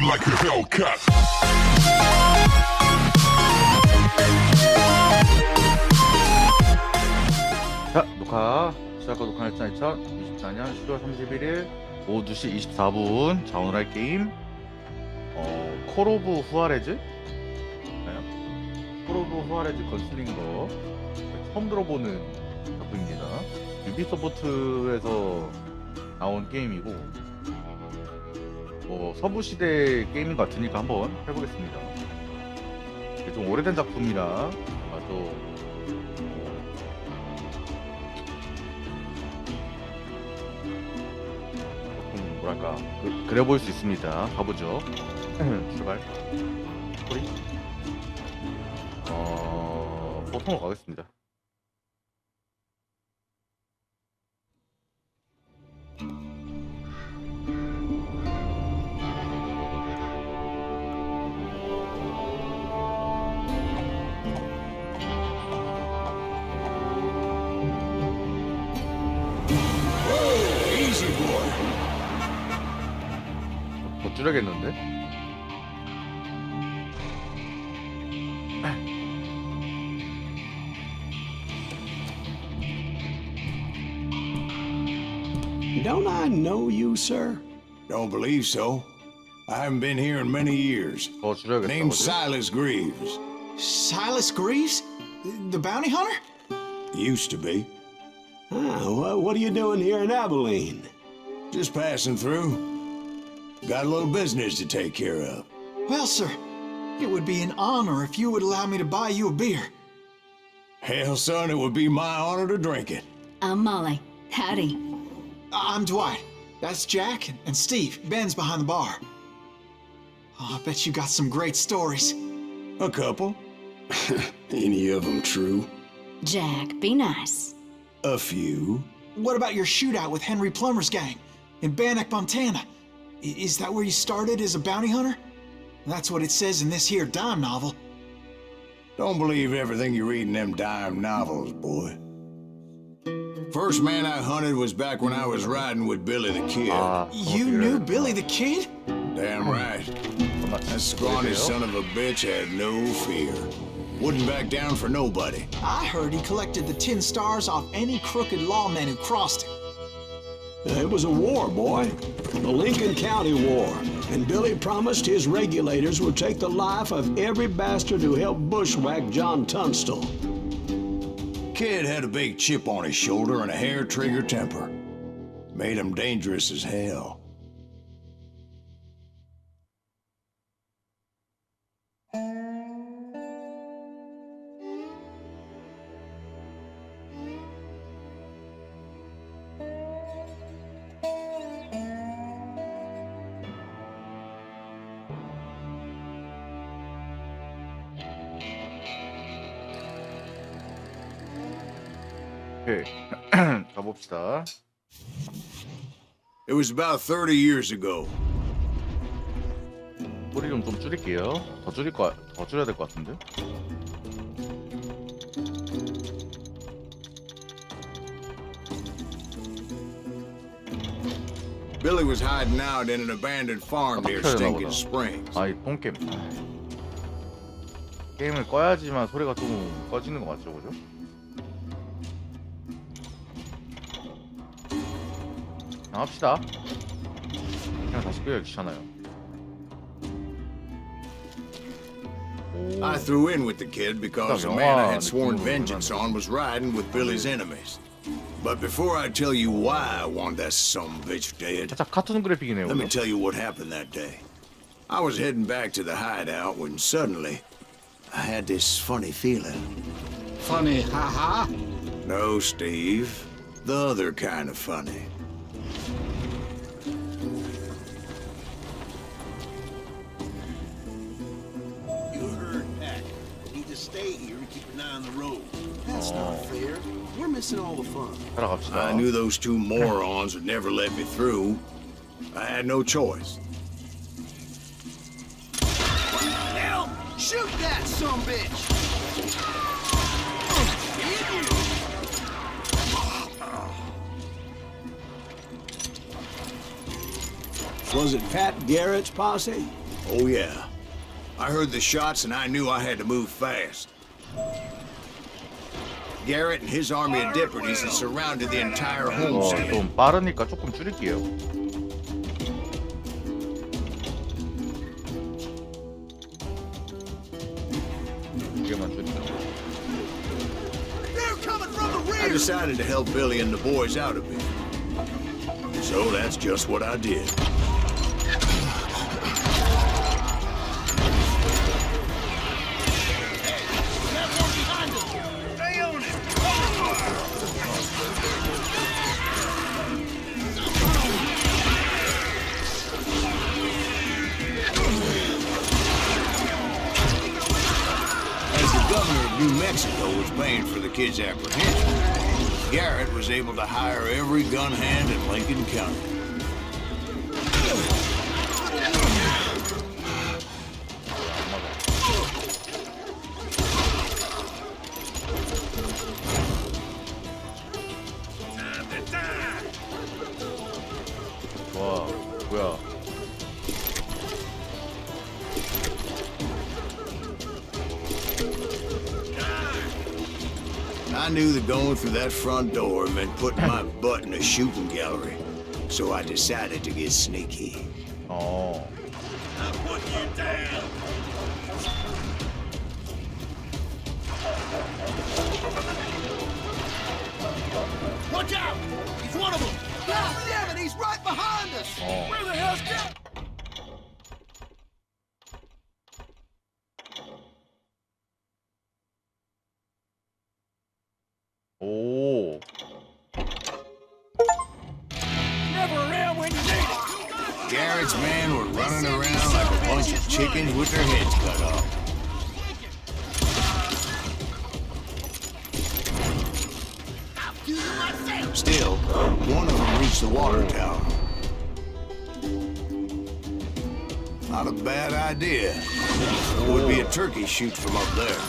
like a Hellcat. 자, 녹화 시작과 녹화날짜 2024년 10월 31일 오후 2시 24분. 자, 오늘 할 게임 콜 오브 후아레즈? 콜 오브 후아레즈 건슬링어. 처음 들어보는 작품입니다. 유비소프트에서 나온 게임이고 서부시대 게임인 것 같으니까 한번 해보겠습니다. 좀 오래된 작품이라 좀 뭐랄까 그래 보일 수 있습니다. 가보죠. 출발. 소리. 보통으로 가겠습니다. 더 줄여야겠는데? Don't I know you, sir? Don't believe so. I haven't been here in many years. 더 줄여야겠다. Name's 그지? Silas Greaves. Silas Greaves? The bounty hunter? Used to be. What are you doing here in Abilene? Just passing through. Got a little business to take care of. Well, sir, it would be an honor if you would allow me to buy you a beer. Hell, son, it would be my honor to drink it. I'm Molly. Howdy. I'm Dwight. That's Jack and Steve. Ben's behind the bar. Oh, I bet you got some great stories. A couple. Any of them true? Jack, be nice. A few. What about your shootout with Henry Plummer's gang in Bannock, Montana? Is that where you started as a bounty hunter? That's what it says in this here dime novel. Don't believe everything you read in them dime novels, boy. First man I hunted was back when I was riding with Billy the Kid. You knew Billy the Kid? Damn right. That scrawny son of a bitch had no fear. Wouldn't back down for nobody. I heard he collected the 10 stars off any crooked lawman who crossed him. It was a war, boy. The Lincoln County War. And Billy promised his regulators would take the life of every bastard who helped bushwhack John Tunstall. Kid had a big chip on his shoulder and a hair-trigger temper. Made him dangerous as hell. 오케이. 가봅시다. It was about 30 years ago. 소리 좀 줄일게요. 더 줄여야 될 것 같은데. Billy was hiding out in an abandoned farm near 켜야 되나 Stinking 보다. Springs. 이 똥게임. 게임을 꺼야지만 소리가 좀 꺼지는 거 맞죠, 그죠? 그냥 합시다. 그냥 다시 끄기가 귀찮아요. I threw in with the kid because the man I had sworn vengeance on was riding with Billy's enemies. But before I tell you why I want that sumbitch dead, 살짝 카툰 그래픽이네요. let me 그죠? tell you what happened that day. I was heading back to the hideout when suddenly I had this funny feeling. Funny, ha-ha? No, Steve. The other kind of funny. You heard Pat. Need to stay here and keep an eye on the road. That's not fair. We're missing all the fun. 따라갑시다. I knew those two morons would never let me through. I had no choice. Hell, shoot that sumbitch! Was it Pat Garrett's posse? Oh, yeah. I heard the shots and I knew I had to move fast. Garrett and his army of deputies had surrounded the entire homestead. 좀 빠르니까 조금 줄일게요. 이게만 줄이면. I decided to help Billy and the boys out a bit. So that's just what I did. As the governor of New Mexico was paying for the kids' apprehension, Garrett was able to hire every gun hand in Lincoln County. 와, 뭐야? I knew that going through that front door meant putting my butt in a shooting gallery, so I decided to get sneaky. 어. Watch out! He's one of them! God damn it, he's right behind us! 어. Where the hell's Garrett? 오. Never around when you need it! Garrett's men were running around like a bunch of chickens with their heads cut off. Still, one of them reached the water tower. Not a bad idea. It would be a turkey shoot from up there.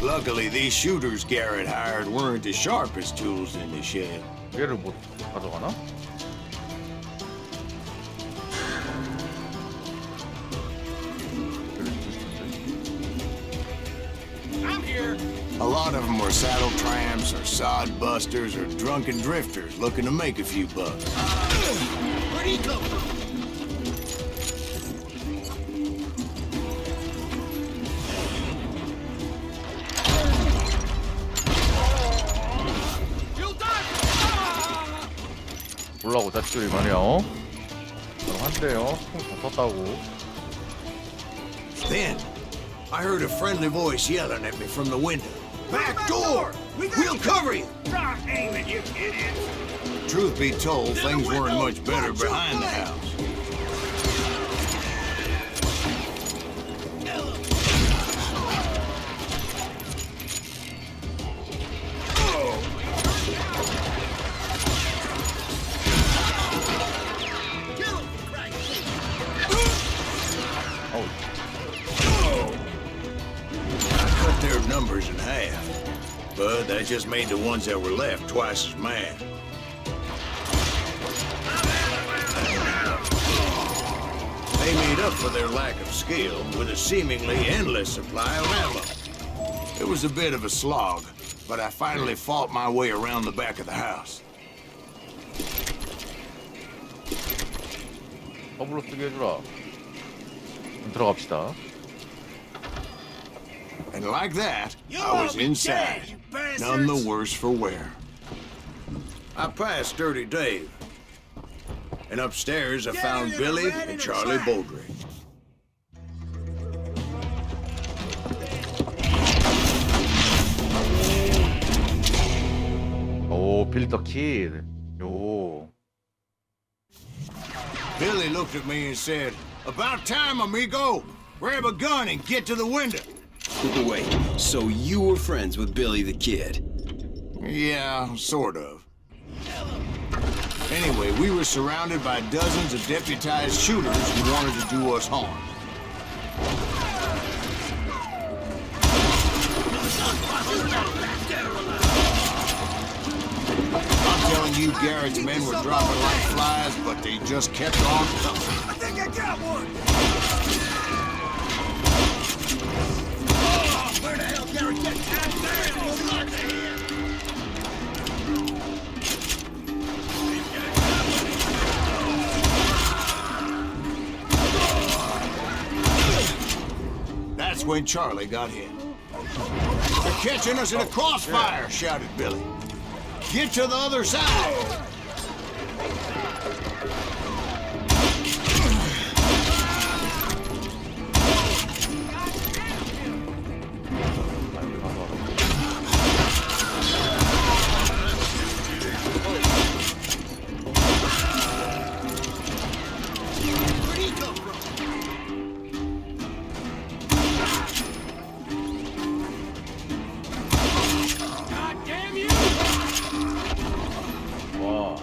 Luckily, these shooters Garrett hired weren't as sharp as tools in the shed. 얘를 못 가져가나? I'm here! A lot of them were saddle tramps or sod busters or drunken drifters looking to make a few bucks. Where'd he come from? You'll die! Ah! 몰라고 자식들이 말이야. 어? 그럼 한대요. 총다 썼다고. Then, I heard a friendly voice yelling at me from the window. Back door! We'll cover you! Stop aiming, you idiot! Truth be told, things weren't much better behind the house. Kill him, for Christ's sake! 어우. I cut their numbers in half, but that just made the ones that were left twice as mad. They made up for their lack of skill with a seemingly endless supply of ammo. It was a bit of a slog, but I finally fought my way around the back of the house. 더블로 쓰게 해주라. 들어갑시다. And like that, I was inside, none the worse for wear. I passed Dirty Dave, and upstairs I found Billy and Charlie Baldry. 오, 빌리 더 키드. 요. Billy looked at me and said, "About time, amigo. Grab a gun and get to the window." Wait, so you were friends with Billy the Kid? Yeah, sort of. Anyway, we were surrounded by dozens of deputized shooters who wanted to do us harm. knew Garrett's men were dropping like flies, but they just kept on coming. I think I got one! Where the hell Garrett get that man? We'll knock it in! That's when Charlie got hit. They're catching us in a crossfire, shouted Billy. Get to the other side! Where'd he come from? God damn you! 와.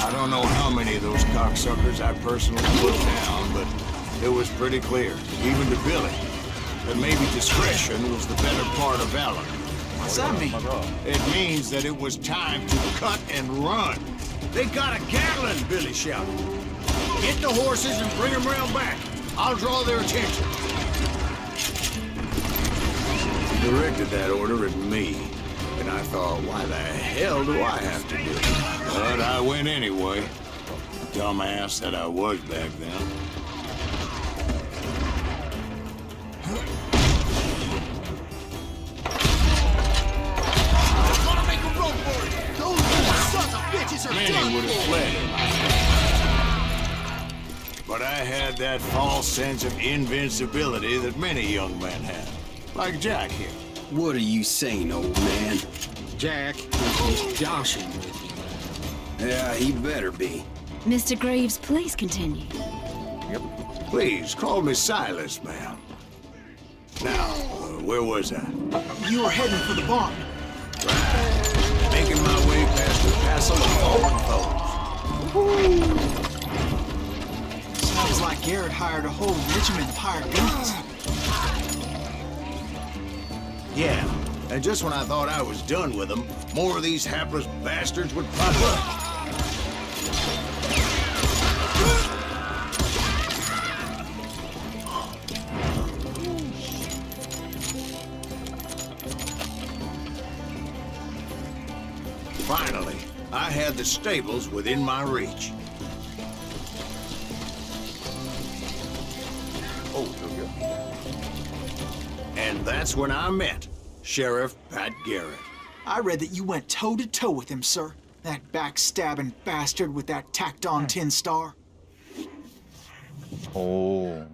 I don't know how many of those cocksuckers I personally put down, but it was pretty clear, even to Billy, that maybe discretion was the better part of valor. What's that mean? It means that it was time to cut and run. They got a Gatling, Billy shouted. Get the horses and bring them round back. I'll draw their attention. He directed that order at me, and I thought, why the hell do I have to do it? But I went anyway. Dumbass that I was back then. Gonna make a run for it! Those sons of bitches are Many done would have for! fled in my hand. But I had that false sense of invincibility that many young men have. Like Jack here. What are you saying, old man? Jack is just joshing with you. Yeah, he better be. Mr. Graves, please continue. Please, call me Silas, ma'am. Now, where was I? You were heading for the barn. Making my way past the castle of fallen foes. Sounds like Garrett hired a whole regiment of hired guns. Yeah, and just when I thought I was done with them, more of these hapless bastards would pop up. Finally, I had the stables within my reach. 오, 여기요. And that's when I met Sheriff Pat Garrett. I read that you went toe-to-toe with him, sir. That backstabbing bastard with that tacked-on tin star. 오.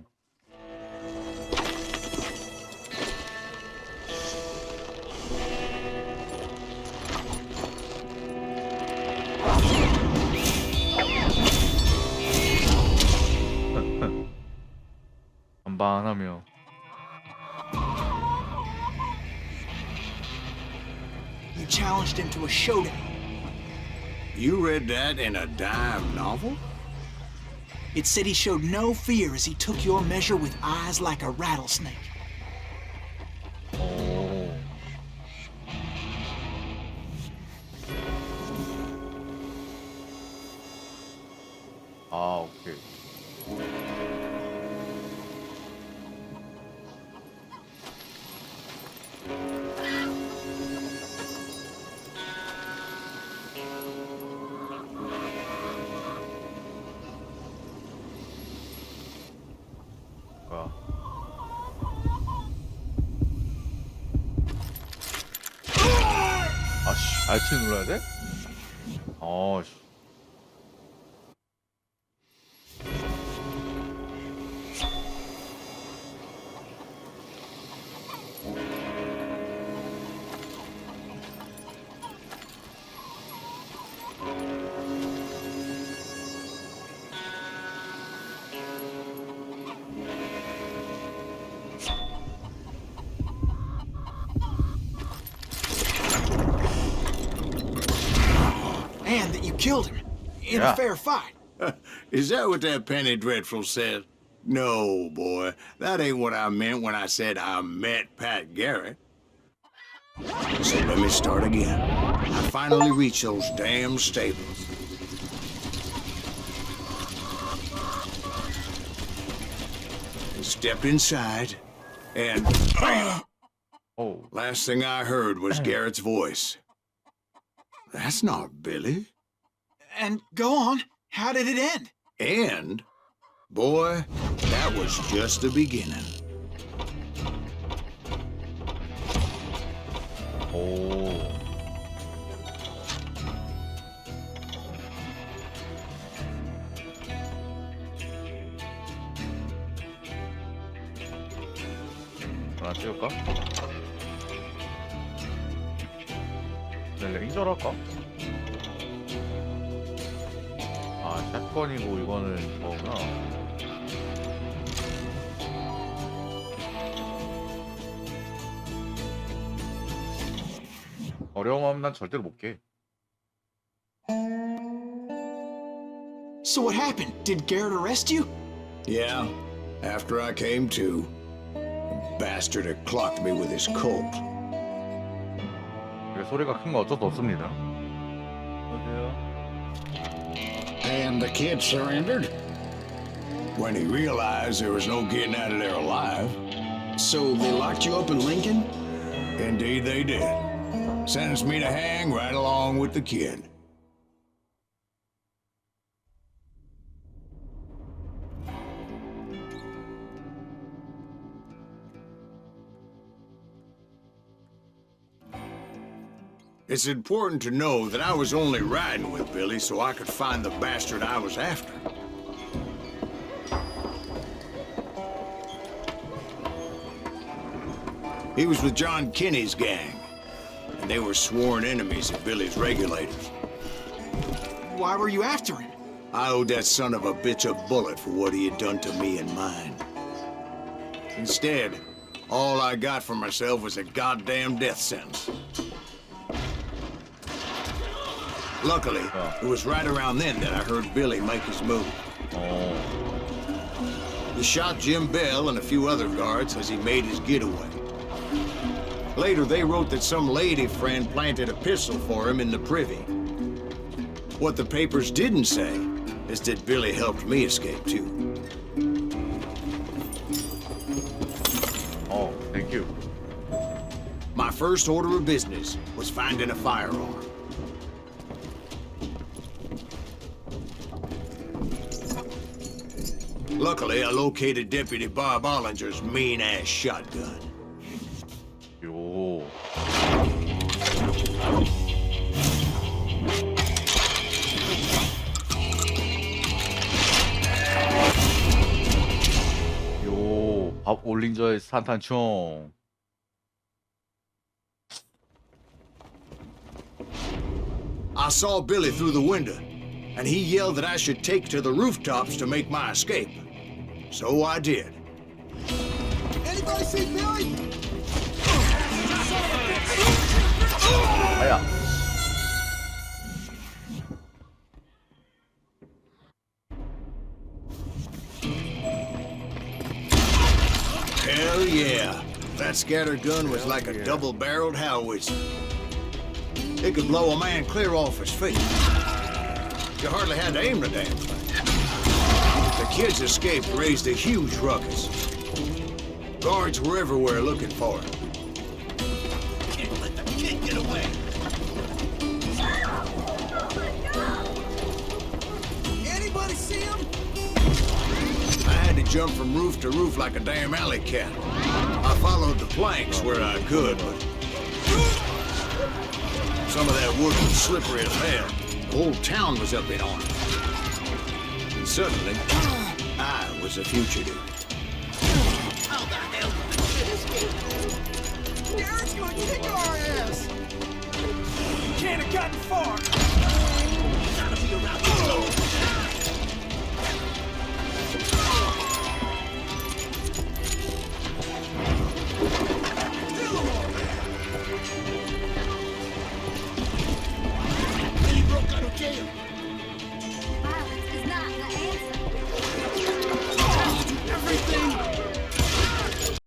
반반하며. You challenged him to a showdown. You read that in a dime novel? It said he showed no fear as he took your measure with eyes like a rattlesnake. 오. 아, 오케이. 뭐야. 아씨, 알트 눌러야 돼? 씨. And that you killed him in Yeah. a fair fight. Is that what that Penny Dreadful said? No, boy. That ain't what I meant when I said I met Pat Garrett. So let me start again. I finally reached those damn stables. And stepped inside, and Oh, last thing I heard was Garrett's voice. That's not Billy. And go on. How did it end? And, boy, that was just the beginning. 오. 하나 찍을까? 네, 레인저로 할까? 아, 샷건이고 이거는 저거구나. 어려움하면 난 절대로 못 깨. So what happened? Did Garrett arrest you? Yeah, after I came to, the bastard had clocked me with his Colt. 이게 소리가 큰 거 어쩔 수 없습니다. 여보세요? And the kid surrendered? When he realized there was no getting out of there alive, So they locked you up in Lincoln? indeed they did. Sentenced me to hang right along with the kid. It's important to know that I was only riding with Billy so I could find the bastard I was after. He was with John Kinney's gang, and they were sworn enemies of Billy's regulators. Why were you after him? I owed that son of a bitch a bullet for what he had done to me and mine. Instead, all I got for myself was a goddamn death sentence. Luckily, it was right around then that I heard Billy make his move. 어. He shot Jim Bell and a few other guards as he made his getaway. Later, they wrote that some lady friend planted a pistol for him in the privy. What the papers didn't say is that Billy helped me escape, too. 어, 땡큐. My first order of business was finding a firearm. Luckily, I located Deputy Bob Ollinger's mean-ass shotgun. 요. 요, 밥 올린저의 산탄총. I saw Billy through the window, and he yelled that I should take to the rooftops to make my escape. So I did. Anybody see Billy? 아야. Hell yeah. That scatter gun was like a double-barreled howitzer. It could blow a man clear off his feet. You hardly had to aim the damn thing. The kid's escape raised a huge ruckus. Guards were everywhere looking for him. Can't let the kid get away. Anybody see him? I had to jump from roof to roof like a damn alley cat. I followed the planks where I could, but some of that wood was slippery as hell. The whole town was up in arms. And suddenly, I was a fugitive. How the hell did the kid escape? Garrett's gonna kick our ass! Can't have gotten far! Gotta be around